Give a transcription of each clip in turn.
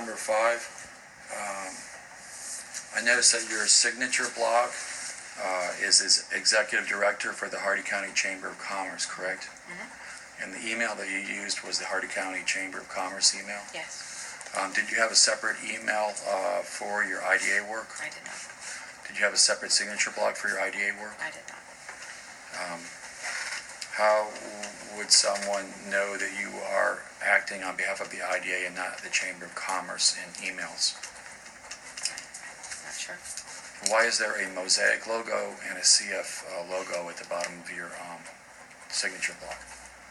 number 5, I noticed that your signature blog is as executive director for the Hardy County Chamber of Commerce, correct? Mm-hmm. And the email that you used was the Hardy County Chamber of Commerce email? Yes. Did you have a separate email for your IDA work? I did not. Did you have a separate signature blog for your IDA work? I did not. How would someone know that you are acting on behalf of the IDA and not the Chamber of Commerce in emails? Not sure. Why is there a Mosaic logo and a CF logo at the bottom of your signature block?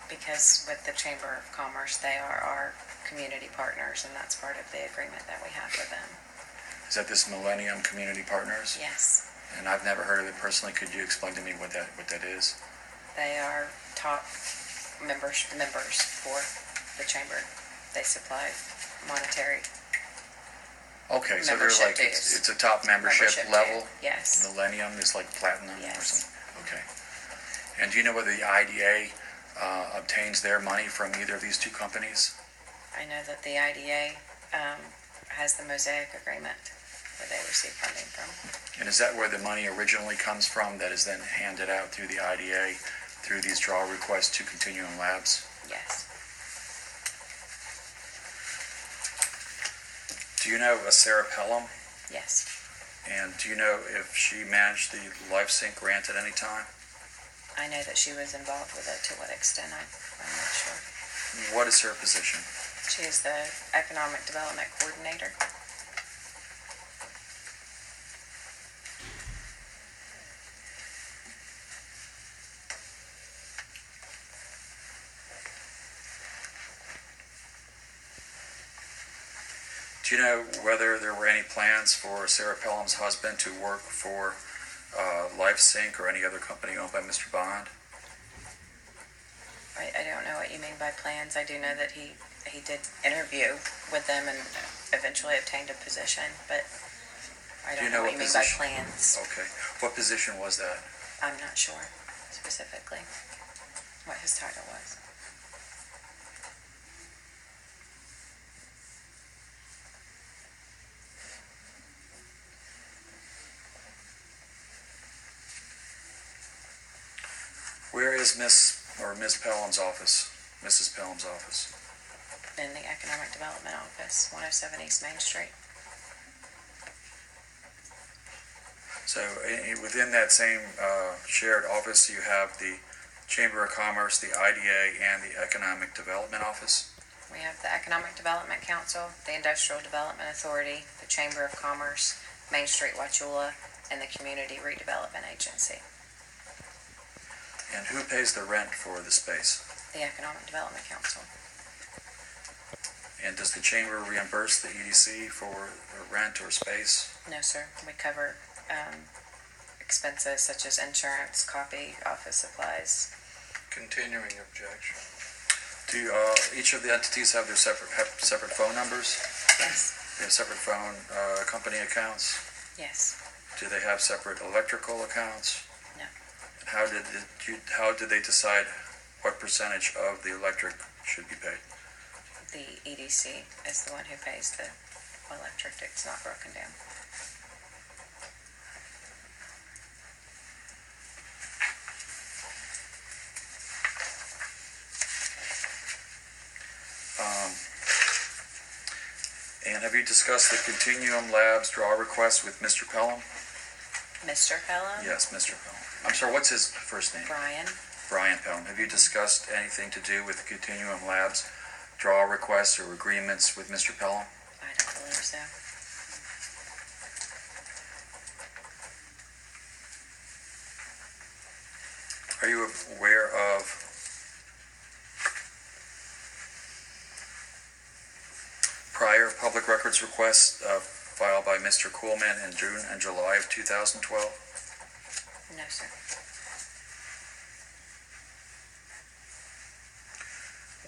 Because with the Chamber of Commerce, they are our community partners, and that's part of the agreement that we have with them. Is that this Millennium Community Partners? Yes. And I've never heard of it personally. Could you explain to me what that is? They are top members for the chamber. They supply monetary. Okay, so they're like it's a top membership level. Yes. Millennium is like platinum or Yes. something. Okay. And do you know whether the IDA obtains their money from either of these two companies? I know that the IDA has the Mosaic agreement where they receive funding from. And is that where the money originally comes from that is then handed out through the IDA through these draw requests to Continuum Labs? Yes. Do you know Sarah Pelham? Yes. And do you know if she managed the LifeSync grant at any time? I know that she was involved with it. To what extent, I'm not sure. What is her position? She is the Economic Development Coordinator. Do you know whether there were any plans for Sarah Pelham's husband to work for LifeSync or any other company owned by Mr. Bond? I don't know what you mean by plans. I do know that he did interview with them and eventually obtained a position, but I don't know what you mean by plans. Okay. What position was that? I'm not sure specifically what his title was. Where is Ms. Pelham's office? Mrs. Pelham's office? In the Economic Development Office, 107 East Main Street. So within that same shared office, you have the Chamber of Commerce, the IDA, and the Economic Development Office? We have the Economic Development Council, the Industrial Development Authority, the Chamber of Commerce, Main Street Wauchula, and the Community Redevelopment Agency. And who pays the rent for the space? The Economic Development Council. And does the Chamber reimburse the EDC for rent or space? No, sir. We cover expenses such as insurance, copy, office supplies. Continuing objection. Do each of the entities have their separate phone numbers? Yes. They have separate phone company accounts? Yes. Do they have separate electrical accounts? No. How did they decide what percentage of the electric should be paid? The EDC is the one who pays the electric. It's not broken down. And have you discussed the Continuum Labs draw request with Mr. Pelham? Mr. Pelham? Yes, Mr. Pelham. I'm sorry, what's his first name? Brian. Brian Pelham. Have you discussed anything to do with the Continuum Labs draw requests or agreements with Mr. Pelham? I don't believe so. Are you aware of prior public records requests filed by Mr. Kuhlman in June and July of 2012? No, sir.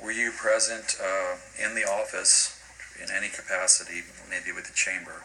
Were you present in the office in any capacity, maybe with the chamber,